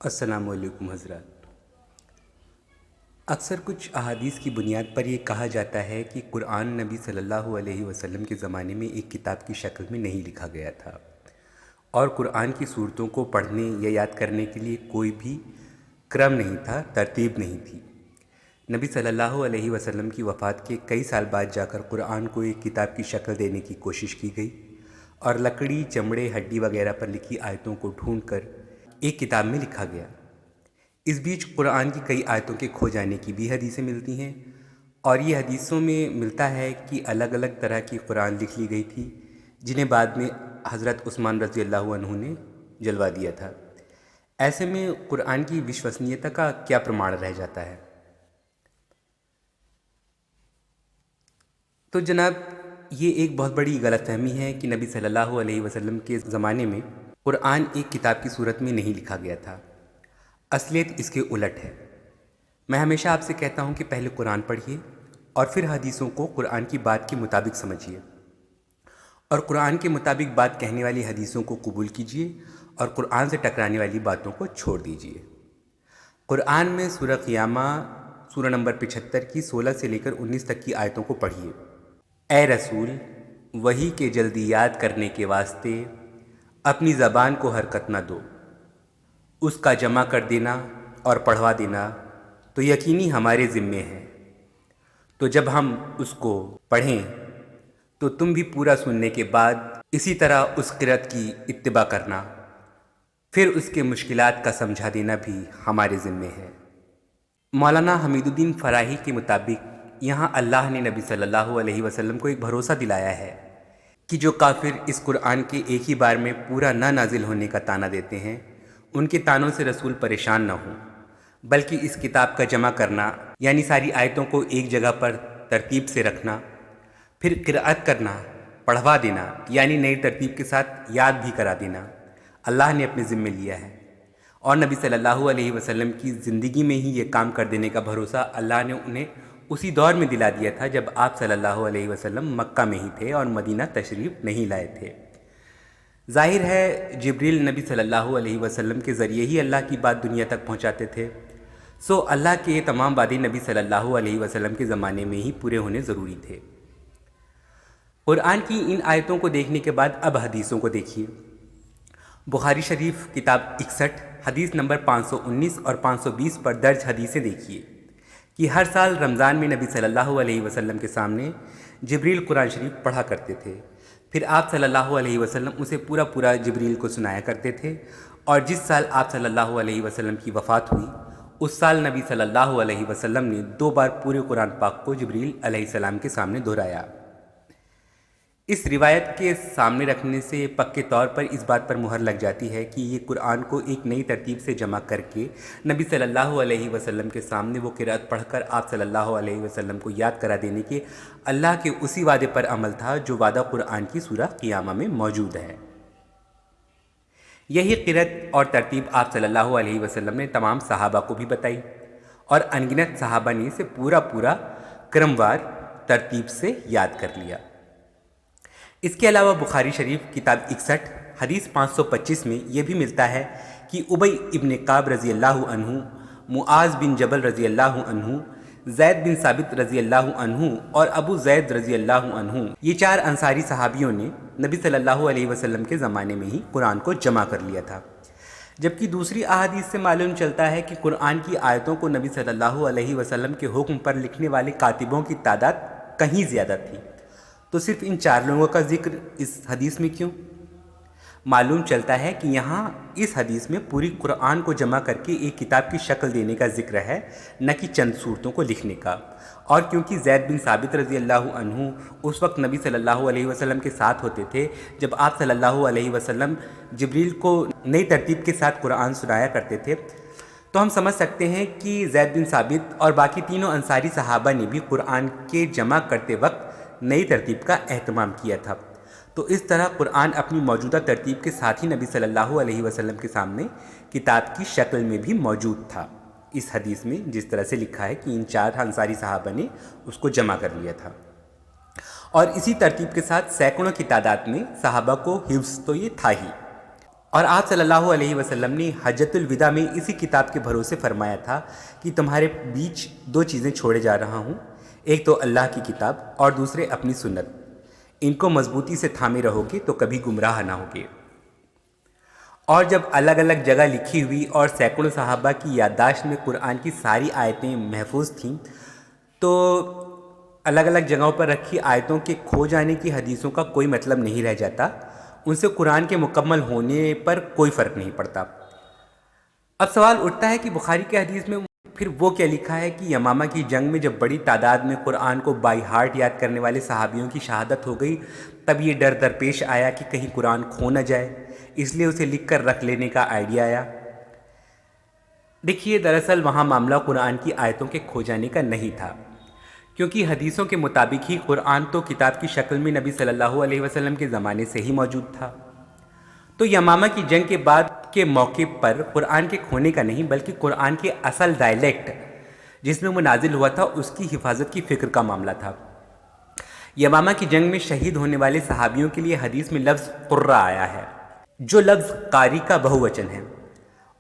السلام علیکم حضرات۔ اکثر کچھ احادیث کی بنیاد پر یہ کہا جاتا ہے کہ قرآن نبی صلی اللہ علیہ وسلم کے زمانے میں ایک کتاب کی شکل میں نہیں لکھا گیا تھا، اور قرآن کی صورتوں کو پڑھنے یا یاد کرنے کے لیے کوئی بھی کرم نہیں تھا، ترتیب نہیں تھی۔ نبی صلی اللہ علیہ وسلم کی وفات کے کئی سال بعد جا کر قرآن کو ایک کتاب کی شکل دینے کی کوشش کی گئی، اور لکڑی، چمڑے، ہڈی وغیرہ پر لکھی آیتوں کو ڈھونڈ کر ایک کتاب میں لکھا گیا۔ اس بیچ قرآن کی کئی آیتوں کے کھو جانے کی بھی حدیثیں ملتی ہیں، اور یہ حدیثوں میں ملتا ہے کہ الگ الگ طرح کی قرآن لکھ لی گئی تھی، جنہیں بعد میں حضرت عثمان رضی اللہ عنہ نے جلوا دیا تھا۔ ایسے میں قرآن کی وشوسنییتا کا کیا پرمان رہ جاتا ہے؟ تو جناب، یہ ایک بہت بڑی غلط فہمی ہے کہ نبی صلی اللہ علیہ وسلم کے زمانے میں قرآن ایک کتاب کی صورت میں نہیں لکھا گیا تھا۔ اصلیت اس کے الٹ ہے۔ میں ہمیشہ آپ سے کہتا ہوں کہ پہلے قرآن پڑھیے اور پھر حدیثوں کو قرآن کی بات کے مطابق سمجھیے، اور قرآن کے مطابق بات کہنے والی حدیثوں کو قبول کیجیے اور قرآن سے ٹکرانے والی باتوں کو چھوڑ دیجیے۔ قرآن میں سورہ قیامہ سورہ نمبر 75 کی 16 سے لے کر 19 تک کی آیتوں کو پڑھیے۔ اے رسول، وحی کے جلدی یاد کرنے کے واسطے اپنی زبان کو حرکت نہ دو، اس کا جمع کر دینا اور پڑھوا دینا تو یقینی ہمارے ذمے ہے۔ تو جب ہم اس کو پڑھیں تو تم بھی پورا سننے کے بعد اسی طرح اس قرأت کی اتباع کرنا، پھر اس کے مشکلات کا سمجھا دینا بھی ہمارے ذمے ہے۔ مولانا حمید الدین فراہی کے مطابق یہاں اللہ نے نبی صلی اللہ علیہ وسلم کو ایک بھروسہ دلایا ہے کہ جو کافر اس قرآن کے ایک ہی بار میں پورا نہ نازل ہونے کا طعنہ دیتے ہیں، ان کے طعنوں سے رسول پریشان نہ ہوں، بلکہ اس کتاب کا جمع کرنا، یعنی ساری آیتوں کو ایک جگہ پر ترتیب سے رکھنا، پھر قرأت کرنا، پڑھوا دینا، یعنی نئی ترتیب کے ساتھ یاد بھی کرا دینا، اللہ نے اپنے ذمے لیا ہے۔ اور نبی صلی اللہ علیہ وسلم کی زندگی میں ہی یہ کام کر دینے کا بھروسہ اللہ نے انہیں اسی دور میں دلا دیا تھا جب آپ صلی اللہ علیہ وسلم مکہ میں ہی تھے اور مدینہ تشریف نہیں لائے تھے۔ ظاہر ہے جبریل نبی صلی اللہ علیہ وسلم کے ذریعے ہی اللہ کی بات دنیا تک پہنچاتے تھے، سو اللہ کے یہ تمام وعدے نبی صلی اللہ علیہ وسلم کے زمانے میں ہی پورے ہونے ضروری تھے۔ قرآن کی ان آیتوں کو دیکھنے کے بعد اب حدیثوں کو دیکھیے۔ بخاری شریف کتاب 61 حدیث نمبر 519 اور 520 پر درج حدیثیں دیکھیے کہ ہر سال رمضان میں نبی صلی اللہ علیہ وسلم کے سامنے جبریل قرآن شریف پڑھا کرتے تھے، پھر آپ صلی اللہ علیہ وسلم اسے پورا جبریل کو سنایا کرتے تھے، اور جس سال آپ صلی اللہ علیہ وسلم کی وفات ہوئی اس سال نبی صلی اللہ علیہ وسلم نے 2 بار پورے قرآن پاک کو جبریل علیہ السلام کے سامنے دہرایا۔ اس روایت کے سامنے رکھنے سے پکے طور پر اس بات پر مہر لگ جاتی ہے کہ یہ قرآن کو ایک نئی ترتیب سے جمع کر کے نبی صلی اللہ علیہ وسلم کے سامنے وہ قرأت پڑھ کر آپ صلی اللہ علیہ وسلم کو یاد کرا دینے کے اللہ کے اسی وعدے پر عمل تھا جو وعدہ قرآن کی سورہ قیامہ میں موجود ہے۔ یہی قرأت اور ترتیب آپ صلی اللہ علیہ وسلم نے تمام صحابہ کو بھی بتائی، اور انگنت صحابہ نے اسے پورا کرموار ترتیب سے یاد کر لیا۔ اس کے علاوہ بخاری شریف کتاب 61 حدیث 525 میں یہ بھی ملتا ہے کہ ابی ابن کعب رضی اللہ عنہ، معاذ بن جبل رضی اللہ عنہ، زید بن ثابت رضی اللہ عنہ اور ابو زید رضی اللہ عنہ، یہ 4 انصاری صحابیوں نے نبی صلی اللہ علیہ وسلم کے زمانے میں ہی قرآن کو جمع کر لیا تھا، جبکہ دوسری احادیث سے معلوم چلتا ہے کہ قرآن کی آیتوں کو نبی صلی اللہ علیہ وسلم کے حکم پر لکھنے والے کاتبوں کی تعداد کہیں زیادہ تھی۔ تو صرف ان 4 لوگوں کا ذکر اس حدیث میں کیوں؟ معلوم چلتا ہے کہ یہاں اس حدیث میں پوری قرآن کو جمع کر کے ایک کتاب کی شکل دینے کا ذکر ہے، نہ کہ چند صورتوں کو لکھنے کا۔ اور کیونکہ زید بن ثابت رضی اللہ عنہ اس وقت نبی صلی اللہ علیہ وسلم کے ساتھ ہوتے تھے جب آپ صلی اللہ علیہ وسلم جبریل کو نئی ترتیب کے ساتھ قرآن سنایا کرتے تھے، تو ہم سمجھ سکتے ہیں کہ زید بن ثابت اور باقی تینوں انصاری صحابہ نے بھی قرآن کے جمع کرتے وقت نئی ترتیب کا اہتمام کیا تھا۔ تو اس طرح قرآن اپنی موجودہ ترتیب کے ساتھ ہی نبی صلی اللہ علیہ وسلم کے سامنے کتاب کی شکل میں بھی موجود تھا، اس حدیث میں جس طرح سے لکھا ہے کہ ان 4 انصاری صحابہ نے اس کو جمع کر لیا تھا۔ اور اسی ترتیب کے ساتھ سینکڑوں کی تعداد میں صحابہ کو حفظ تو یہ تھا ہی، اور آپ صلی اللہ علیہ وسلم نے حجۃ الوداع میں اسی کتاب کے بھروسے فرمایا تھا کہ تمہارے بیچ دو چیزیں چھوڑے جا رہا ہوں، ایک تو اللہ کی کتاب اور دوسرے اپنی سنت، ان کو مضبوطی سے تھامے رہو گے تو کبھی گمراہ نہ ہوگے۔ اور جب الگ الگ جگہ لکھی ہوئی اور سینکڑوں صحابہ کی یادداشت میں قرآن کی ساری آیتیں محفوظ تھیں، تو الگ الگ جگہوں پر رکھی آیتوں کے کھو جانے کی حدیثوں کا کوئی مطلب نہیں رہ جاتا، ان سے قرآن کے مکمل ہونے پر کوئی فرق نہیں پڑتا۔ اب سوال اٹھتا ہے کہ بخاری کے حدیث میں پھر وہ کیا لکھا ہے کہ یمامہ کی جنگ میں جب بڑی تعداد میں قرآن کو بائی ہارٹ یاد کرنے والے صحابیوں کی شہادت ہو گئی، تب یہ ڈر درپیش آیا کہ کہیں قرآن کھو نہ جائے، اس لیے اسے لکھ کر رکھ لینے کا آئیڈیا آیا۔ دیکھیے، دراصل وہاں معاملہ قرآن کی آیتوں کے کھو جانے کا نہیں تھا، کیونکہ حدیثوں کے مطابق ہی قرآن تو کتاب کی شکل میں نبی صلی اللہ علیہ وسلم کے زمانے سے ہی موجود تھا۔ تو یمامہ کی جنگ کے بعد کے موقع پر قرآن کے کھونے کا نہیں، بلکہ قرآن کے اصل ڈائلیکٹ جس میں وہ نازل ہوا تھا اس کی حفاظت کی فکر کا معاملہ تھا۔ یمامہ کی جنگ میں شہید ہونے والے صحابیوں کے لیے حدیث میں لفظ قرہ آیا ہے، جو لفظ قاری کا بہووچن ہے،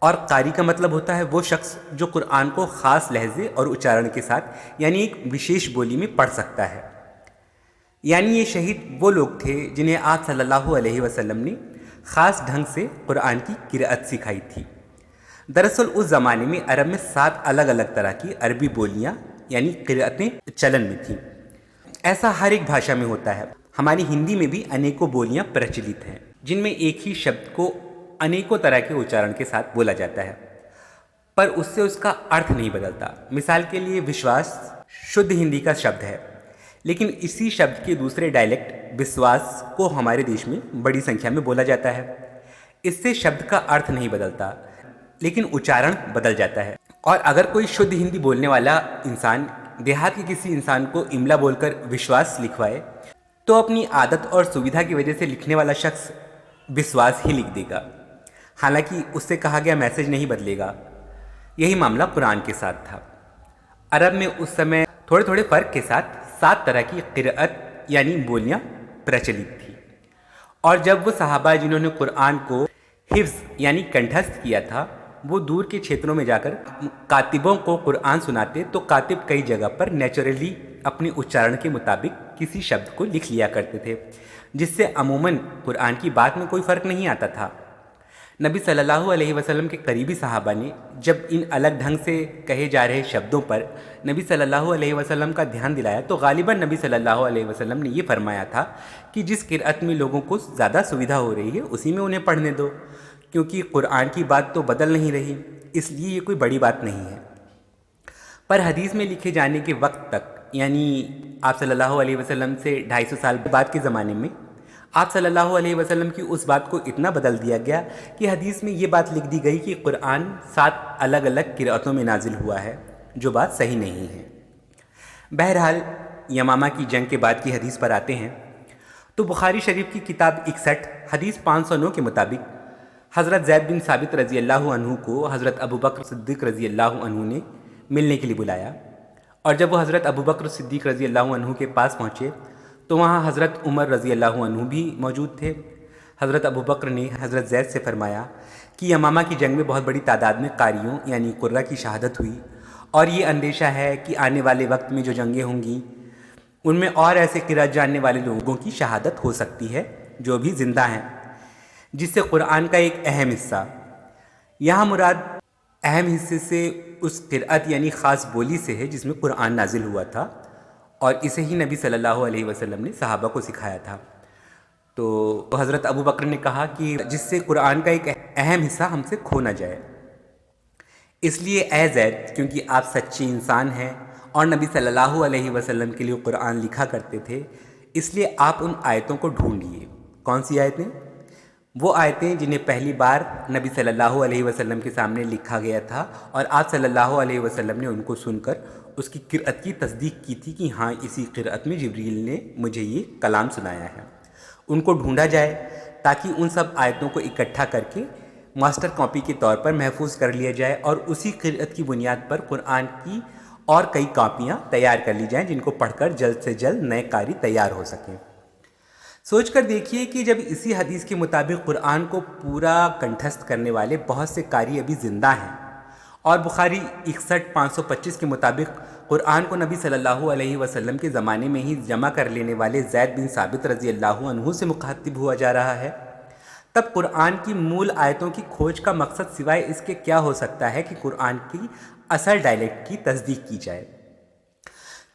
اور قاری کا مطلب ہوتا ہے وہ شخص جو قرآن کو خاص لہجے اور اچارن کے ساتھ یعنی ایک وشیش بولی میں پڑھ سکتا ہے۔ یعنی یہ شہید وہ لوگ تھے جنہیں آپ صلی اللہ علیہ وسلم نے خاص ڈھنگ سے قرآن کی قرأت سکھائی تھی۔ دراصل اس زمانے میں عرب میں 7 الگ الگ طرح کی عربی بولیاں یعنی قرأتیں چلن میں تھیں۔ ایسا ہر ایک بھاشا میں ہوتا ہے۔ ہماری ہندی میں بھی انیکوں بولیاں پرچلت ہیں، جن میں ایک ہی شبد کو انیکوں طرح کے اچارن کے ساتھ بولا جاتا ہے، پر اس سے اس کا ارتھ نہیں بدلتا۔ مثال کے لیے وشواس شدھ ہندی کا شبد ہے، لیکن اسی شبد کے دوسرے ڈائلیکٹ وسواس کو ہمارے دیش میں بڑی سنکھیا میں بولا جاتا ہے۔ اس سے شبد کا ارتھ نہیں بدلتا، لیکن اچارن بدل جاتا ہے۔ اور اگر کوئی شدھ ہندی بولنے والا انسان دیہات کے کسی انسان کو املا بول کر وشواس لکھوائے، تو اپنی عادت اور سویدھا کی وجہ سے لکھنے والا شخص وسواس ہی لکھ دے گا، حالانکہ اس سے کہا گیا میسج نہیں بدلے گا۔ یہی معاملہ قرآن کے ساتھ تھا۔ عرب میں اس سمے تھوڑے تھوڑے فرق کے ساتھ 7 طرح کی قرأت یعنی بولیاں پرچلت تھی، اور جب وہ صحابہ جنہوں نے قرآن کو حفظ یعنی کنٹھستھ کیا تھا، وہ دور کے چھیتروں میں جا کر کاتبوں کو قرآن سناتے، تو کاتب کئی جگہ پر نیچرلی اپنے اچارن کے مطابق کسی شبد کو لکھ لیا کرتے تھے، جس سے عموماً قرآن کی بات میں کوئی فرق نہیں آتا تھا۔ نبی صلی اللہ علیہ وسلم کے قریبی صحابہ نے جب ان الگ ڈھنگ سے کہے جا رہے شبدوں پر نبی صلی اللہ علیہ وسلم کا دھیان دلایا، تو غالباً نبی صلی اللہ علیہ وسلم نے یہ فرمایا تھا کہ جس قرأت میں لوگوں کو زیادہ سویدھا ہو رہی ہے اسی میں انہیں پڑھنے دو، کیونکہ قرآن کی بات تو بدل نہیں رہی، اس لیے یہ کوئی بڑی بات نہیں ہے۔ پر حدیث میں لکھے جانے کے وقت تک، یعنی آپ صلی اللہ علیہ وسلم سے 250 سال بعد کے زمانے میں، آپ صلی اللہ علیہ وسلم کی اس بات کو اتنا بدل دیا گیا کہ حدیث میں یہ بات لکھ دی گئی کہ قرآن 7 الگ الگ قرأتوں میں نازل ہوا ہے، جو بات صحیح نہیں ہے۔ بہرحال یمامہ کی جنگ کے بعد کی حدیث پر آتے ہیں، تو بخاری شریف کی کتاب 61 حدیث 509 کے مطابق حضرت زید بن ثابت رضی اللہ عنہ کو حضرت ابو بکر صدیق رضی اللہ عنہ نے ملنے کے لیے بلایا، اور جب وہ حضرت ابو بکر صدیق رضی اللہ عنہ کے پاس پہنچے تو وہاں حضرت عمر رضی اللہ عنہ بھی موجود تھے۔ حضرت ابو بکر نے حضرت زید سے فرمایا کہ یمامہ کی جنگ میں بہت بڑی تعداد میں قاریوں یعنی قرہ کی شہادت ہوئی، اور یہ اندیشہ ہے کہ آنے والے وقت میں جو جنگیں ہوں گی ان میں اور ایسے قرأت جاننے والے لوگوں کی شہادت ہو سکتی ہے جو بھی زندہ ہیں، جس سے قرآن کا ایک اہم حصہ، یہاں مراد اہم حصے سے اس قرأت یعنی خاص بولی سے ہے جس میں قرآن نازل ہوا تھا، اور اسے ہی نبی صلی اللہ علیہ وسلم نے صحابہ کو سکھایا تھا۔ تو حضرت ابو بکر نے کہا کہ جس سے قرآن کا ایک اہم حصہ ہم سے کھو نہ جائے، اس لیے اے زید، کیونکہ آپ سچے انسان ہیں اور نبی صلی اللہ علیہ وسلم کے لیے قرآن لکھا کرتے تھے، اس لیے آپ ان آیتوں کو ڈھونڈیے۔ کون سی آیتیں؟ وہ آیتیں جنہیں پہلی بار نبی صلی اللہ علیہ وسلم کے سامنے لکھا گیا تھا، اور آپ صلی اللہ علیہ وسلم نے ان کو سن کر اس کی قرأت کی تصدیق کی تھی کہ ہاں اسی قرأت میں جبریل نے مجھے یہ کلام سنایا ہے۔ ان کو ڈھونڈا جائے تاکہ ان سب آیتوں کو اکٹھا کر کے ماسٹر کاپی کے طور پر محفوظ کر لیا جائے، اور اسی قرأت کی بنیاد پر قرآن کی اور کئی کاپیاں تیار کر لی جائیں جن کو پڑھ کر جلد سے جلد نئے قاری تیار ہو سکیں۔ سوچ کر دیکھیے کہ جب اسی حدیث کے مطابق قرآن کو پورا کنٹھست کرنے والے بہت سے قاری ابھی زندہ ہیں، اور بخاری 61,525 کے مطابق قرآن کو نبی صلی اللہ علیہ وسلم کے زمانے میں ہی جمع کر لینے والے زید بن ثابت رضی اللہ عنہ سے مخاطب ہوا جا رہا ہے، تب قرآن کی مول آیتوں کی کھوج کا مقصد سوائے اس کے کیا ہو سکتا ہے کہ قرآن کی اصل ڈائلیکٹ کی تصدیق کی جائے،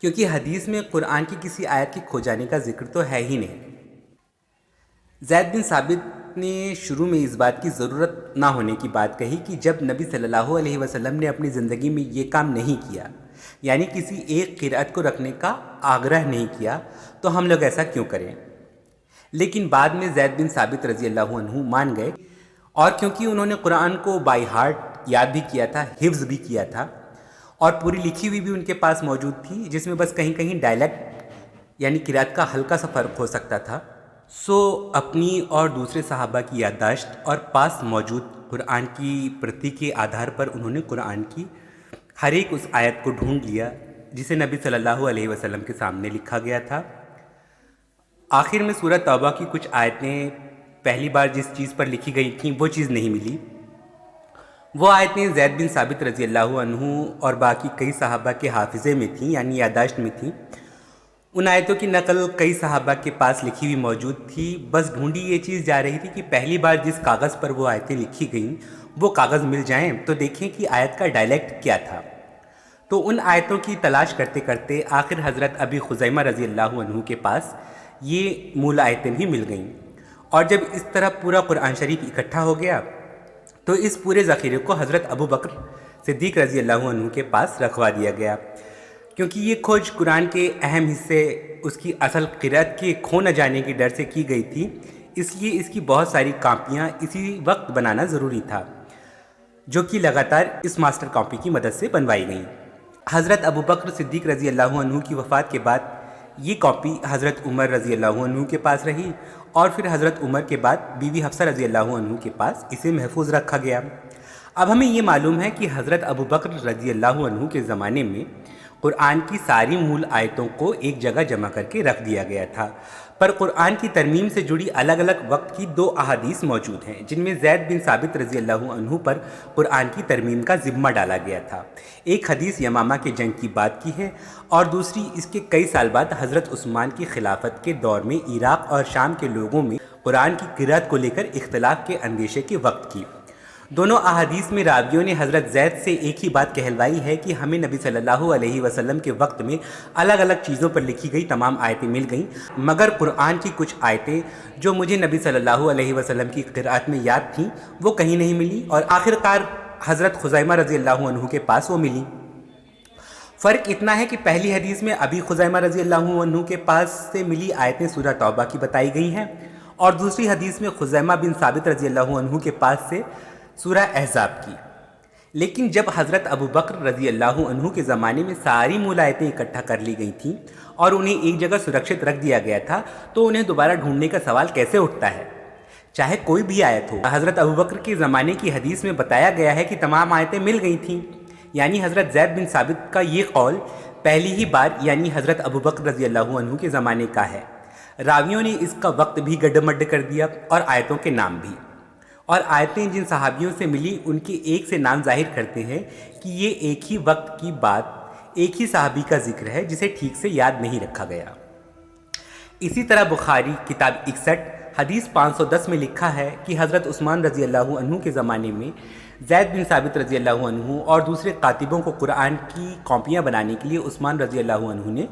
کیونکہ حدیث میں قرآن کی کسی آیت کے کھو جانے کا ذکر تو ہے ہی نہیں۔ زید بن ثابت نے شروع میں اس بات کی ضرورت نہ ہونے کی بات کہی کہ جب نبی صلی اللہ علیہ وسلم نے اپنی زندگی میں یہ کام نہیں کیا، یعنی کسی ایک قرأت کو رکھنے کا آگرہ نہیں کیا، تو ہم لوگ ایسا کیوں کریں؟ لیکن بعد میں زید بن ثابت رضی اللہ عنہ مان گئے، اور کیونکہ انہوں نے قرآن کو بائی ہارٹ یاد بھی کیا تھا، حفظ بھی کیا تھا، اور پوری لکھی ہوئی بھی ان کے پاس موجود تھی، جس میں بس کہیں کہیں ڈائلیکٹ یعنی قرأت کا ہلکا سا فرق ہو سکتا تھا، سو اپنی اور دوسرے صحابہ کی یادداشت اور پاس موجود قرآن کی پرتی کے آدھار پر انہوں نے قرآن کی ہر ایک اس آیت کو ڈھونڈ لیا جسے نبی صلی اللہ علیہ وسلم کے سامنے لکھا گیا تھا۔ آخر میں سورہ توبہ کی کچھ آیتیں پہلی بار جس چیز پر لکھی گئی تھیں وہ چیز نہیں ملی، وہ آیتیں زید بن ثابت رضی اللہ عنہ اور باقی کئی صحابہ کے حافظے میں تھیں، یعنی یادداشت میں تھیں۔ ان آیتوں کی نقل کئی صحابہ کے پاس لکھی ہوئی موجود تھی، بس ڈھونڈی یہ چیز جا رہی تھی کہ پہلی بار جس کاغذ پر وہ آیتیں لکھی گئیں وہ کاغذ مل جائیں تو دیکھیں کہ آیت کا ڈائلیکٹ کیا تھا۔ تو ان آیتوں کی تلاش کرتے کرتے آخر حضرت ابی خزیمہ رضی اللہ عنہ کے پاس یہ مول آیتیں بھی مل گئیں، اور جب اس طرح پورا قرآن شریف اکٹھا ہو گیا تو اس پورے ذخیرے کو حضرت ابو بکر صدیق رضی اللہ عنہ کے پاس رکھوا دیا گیا، کیونکہ یہ کھوج قرآن کے اہم حصے اس کی اصل قرأت کے کھو نہ جانے کے ڈر سے کی گئی تھی، اس لیے اس کی بہت ساری کاپیاں اسی وقت بنانا ضروری تھا، جو کہ لگاتار اس ماسٹر کاپی کی مدد سے بنوائی گئیں۔ حضرت ابو بکر صدیق رضی اللہ عنہ کی وفات کے بعد یہ کاپی حضرت عمر رضی اللہ عنہ کے پاس رہی، اور پھر حضرت عمر کے بعد بی بی حفصہ رضی اللہ عنہ کے پاس اسے محفوظ رکھا گیا۔ اب ہمیں یہ معلوم ہے کہ حضرت ابو بکر رضی اللہ عنہ کے زمانے میں قرآن کی ساری مول آیتوں کو ایک جگہ جمع کر کے رکھ دیا گیا تھا، پر قرآن کی ترمیم سے جڑی الگ الگ وقت کی 2 احادیث موجود ہیں جن میں زید بن ثابت رضی اللہ عنہ پر قرآن کی ترمیم کا ذمہ ڈالا گیا تھا۔ ایک حدیث یمامہ کے جنگ کی بات کی ہے، اور دوسری اس کے کئی سال بعد حضرت عثمان کی خلافت کے دور میں عراق اور شام کے لوگوں میں قرآن کی قرأت کو لے کر اختلاف کے اندیشے کے وقت کی۔ دونوں احادیث میں راویوں نے حضرت زید سے ایک ہی بات کہلوائی ہے کہ ہمیں نبی صلی اللہ علیہ وسلم کے وقت میں الگ الگ چیزوں پر لکھی گئی تمام آیتیں مل گئیں، مگر قرآن کی کچھ آیتیں جو مجھے نبی صلی اللہ علیہ وسلم کی قرأت میں یاد تھیں وہ کہیں نہیں ملی، اور آخرکار حضرت خزیمہ رضی اللہ عنہ کے پاس وہ ملی۔ فرق اتنا ہے کہ پہلی حدیث میں ابی خزیمہ رضی اللہ عنہ کے پاس سے ملی آیتیں سورہ توبہ کی بتائی گئی ہیں، اور دوسری حدیث میں خزیمہ بن ثابت رضی اللہ عنہ کے پاس سے سورہ احزاب کی۔ لیکن جب حضرت ابو بکر رضی اللہ عنہ کے زمانے میں ساری مول آیتیں اکٹھا کر لی گئی تھیں اور انہیں ایک جگہ سرکشت رکھ دیا گیا تھا، تو انہیں دوبارہ ڈھونڈنے کا سوال کیسے اٹھتا ہے، چاہے کوئی بھی آیت ہو۔ حضرت ابو بکر کے زمانے کی حدیث میں بتایا گیا ہے کہ تمام آیتیں مل گئی تھیں، یعنی حضرت زید بن ثابت کا یہ قول پہلی ہی بار یعنی حضرت ابو بکر رضی اللہ عنہ کے زمانے کا ہے۔ راویوں نے اس کا وقت بھی گڈمڈ کر دیا اور آیتوں کے نام بھی، اور آیتیں جن صحابیوں سے ملی ان کے ایک سے نام ظاہر کرتے ہیں کہ یہ ایک ہی وقت کی بات ایک ہی صحابی کا ذکر ہے جسے ٹھیک سے یاد نہیں رکھا گیا۔ اسی طرح بخاری کتاب 61 حدیث 510 میں لکھا ہے کہ حضرت عثمان رضی اللہ عنہ کے زمانے میں زید بن ثابت رضی اللہ عنہ اور دوسرے کاتبوں کو قرآن کی کاپیاں بنانے کے لیے عثمان رضی اللہ عنہ نے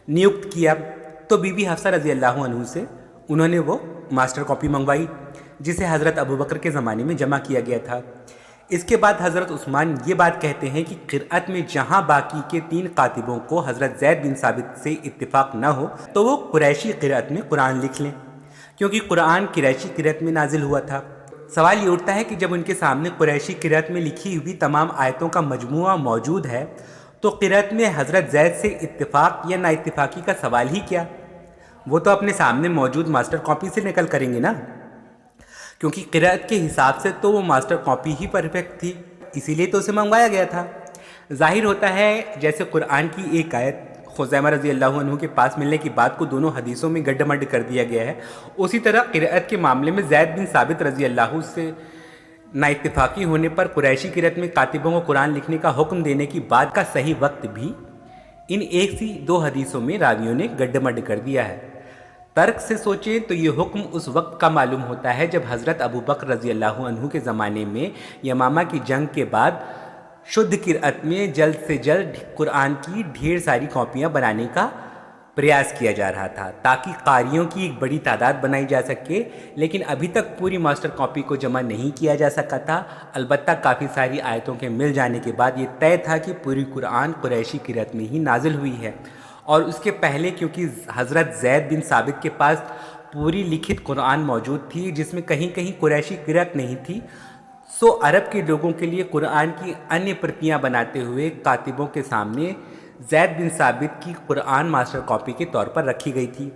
نیوکت کیا، تو بی بی حفصہ رضی اللہ عنہ سے انہوں نے وہ ماسٹر کاپی منگوائی جسے حضرت ابو بکر کے زمانے میں جمع کیا گیا تھا۔ اس کے بعد حضرت عثمان یہ بات کہتے ہیں کہ قرأت میں جہاں باقی کے 3 کاتبوں کو حضرت زید بن ثابت سے اتفاق نہ ہو تو وہ قریشی قرأت میں قرآن لکھ لیں، کیونکہ قرآن قریشی قرأت میں نازل ہوا تھا۔ سوال یہ اٹھتا ہے کہ جب ان کے سامنے قریشی قرأت میں لکھی ہوئی تمام آیتوں کا مجموعہ موجود ہے تو قرأت میں حضرت زید سے اتفاق یا نا اتفاقی کا سوال ہی کیا؟ وہ تو اپنے سامنے موجود ماسٹر کاپی سے نقل کریں گے نا، کیونکہ قرأت کے حساب سے تو وہ ماسٹر کاپی ہی پرفیکٹ تھی، اسی لیے تو اسے منگوایا گیا تھا۔ ظاہر ہوتا ہے جیسے قرآن کی ایک آیت خزیمہ رضی اللہ عنہ کے پاس ملنے کی بات کو دونوں حدیثوں میں گڈ مڈ کر دیا گیا ہے، اسی طرح قرأت کے معاملے میں زید بن ثابت رضی اللہ سے نا اتفاقی ہونے پر قریشی قرأت میں کاتبوں کو قرآن لکھنے کا حکم دینے کی بات کا صحیح وقت بھی ان ایک سی دو حدیثوں میں راویوں نے گڈ مڈ کر دیا ہے۔ ترک سے سوچیں تو یہ حکم اس وقت کا معلوم ہوتا ہے جب حضرت ابو بکر رضی اللہ عنہ کے زمانے میں یمامہ کی جنگ کے بعد شدھ قرأت میں جلد سے جلد قرآن کی ڈھیر ساری کاپیاں بنانے کا پریاس کیا جا رہا تھا تاکہ قاریوں کی ایک بڑی تعداد بنائی جا سکے، لیکن ابھی تک پوری ماسٹر کاپی کو جمع نہیں کیا جا سکا تھا۔ البتہ کافی ساری آیتوں کے مل جانے کے بعد یہ طے تھا کہ پوری قرآن قریشی قرأت میں ہی نازل ہوئی ہے، اور اس کے پہلے کیونکہ حضرت زید بن ثابت کے پاس پوری لکھت قرآن موجود تھی جس میں کہیں کہیں قریشی قرأت نہیں تھی، سو عرب کے لوگوں کے لیے قرآن کی انیہ پرتیاں بناتے ہوئے کاتبوں کے سامنے زید بن ثابت کی قرآن ماسٹر کاپی کے طور پر رکھی گئی تھی،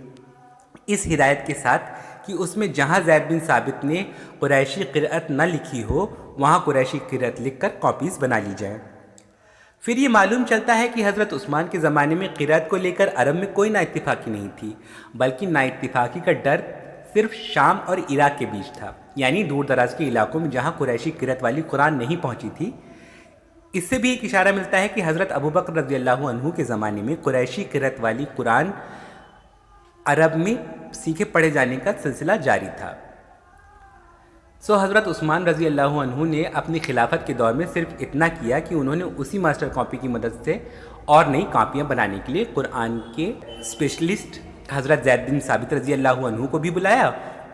اس ہدایت کے ساتھ کہ اس میں جہاں زید بن ثابت نے قریشی قرأت نہ لکھی ہو وہاں قریشی قرأت لکھ کر کاپیز بنا لی جائیں۔ پھر یہ معلوم چلتا ہے کہ حضرت عثمان کے زمانے میں قرأت کو لے کر عرب میں کوئی نا اتفاقی نہیں تھی، بلکہ نا اتفاقی کا ڈر صرف شام اور عراق کے بیچ تھا، یعنی دور دراز کے علاقوں میں جہاں قریشی قرأت والی قرآن نہیں پہنچی تھی۔ اس سے بھی ایک اشارہ ملتا ہے کہ حضرت ابو بکر رضی اللہ عنہ کے زمانے میں قریشی قرأت والی قرآن عرب میں سیکھے پڑھے جانے کا سلسلہ جاری تھا۔ سو حضرت عثمان رضی اللہ عنہ نے اپنی خلافت کے دور میں صرف اتنا کیا کہ انہوں نے اسی ماسٹر کاپی کی مدد سے اور نئی کاپیاں بنانے کے لیے قرآن کے اسپیشلسٹ حضرت زید بن ثابت رضی اللہ عنہ کو بھی بلایا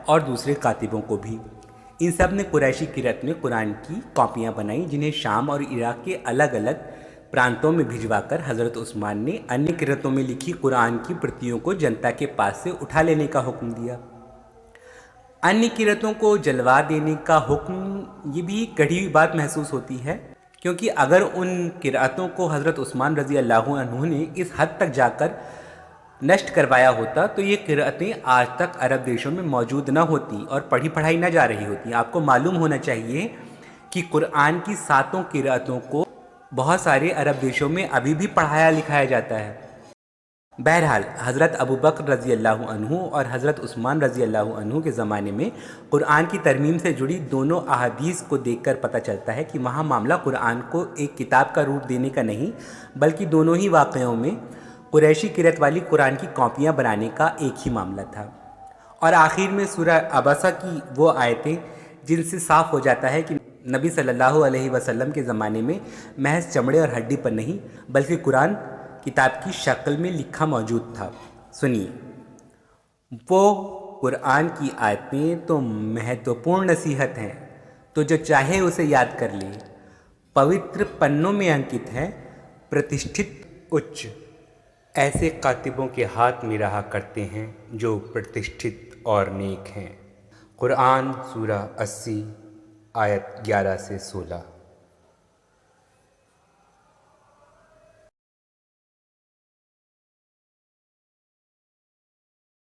اور دوسرے کاتبوں کو بھی۔ ان سب نے قریشی قرأت میں قرآن کی کاپیاں بنائیں جنہیں شام اور عراق کے الگ الگ پرانتوں میں بھجوا کر حضرت عثمان نے انیہ قرأتوں میں لکھی قرآن کی پرتیوں کو جنتا کے پاس سے اٹھا لینے کا حکم دیا۔ انیہ قرأتوں کو جلوا دینے کا حکم، یہ بھی کڑھی ہوئی بات محسوس ہوتی ہے، کیونکہ اگر ان قرأتوں کو حضرت عثمان رضی اللہ عنہ نے اس حد تک جا کر نشٹ کروایا ہوتا تو یہ قرأتیں آج تک عرب دیشوں میں موجود نہ ہوتی اور پڑھی پڑھائی نہ جا رہی ہوتی۔ آپ کو معلوم ہونا چاہیے کہ قرآن کی 7 قرأتوں کو بہت سارے عرب دیشوں میں ابھی بھی پڑھایا لکھایا جاتا ہے۔ بہرحال حضرت ابو بکر رضی اللہ عنہ اور حضرت عثمان رضی اللہ عنہ کے زمانے میں قرآن کی ترمیم سے جڑی دونوں احادیث کو دیکھ کر پتہ چلتا ہے کہ وہاں معاملہ قرآن کو ایک کتاب کا روپ دینے کا نہیں، بلکہ دونوں ہی واقعوں میں قریشی قرأت والی قرآن کی کاپیاں بنانے کا ایک ہی معاملہ تھا۔ اور آخر میں سورہ عبسہ کی وہ آیتیں جن سے صاف ہو جاتا ہے کہ نبی صلی اللہ علیہ وسلم کے زمانے میں محض چمڑے اور ہڈی پر نہیں بلکہ قرآن کتاب کی شکل میں لکھا موجود تھا۔ سنیے، وہ قرآن کی آیتیں تو مہتوپورن نصیحت ہیں، تو جو چاہے اسے یاد کر لے، پوتر پنوں میں انکت ہے، پرتشٹھت اچ، ایسے کاتبوں کے ہاتھ میں رہا کرتے ہیں جو پرتشٹھت اور نیک ہیں۔ قرآن سورہ 80 آیت 11 سے 16۔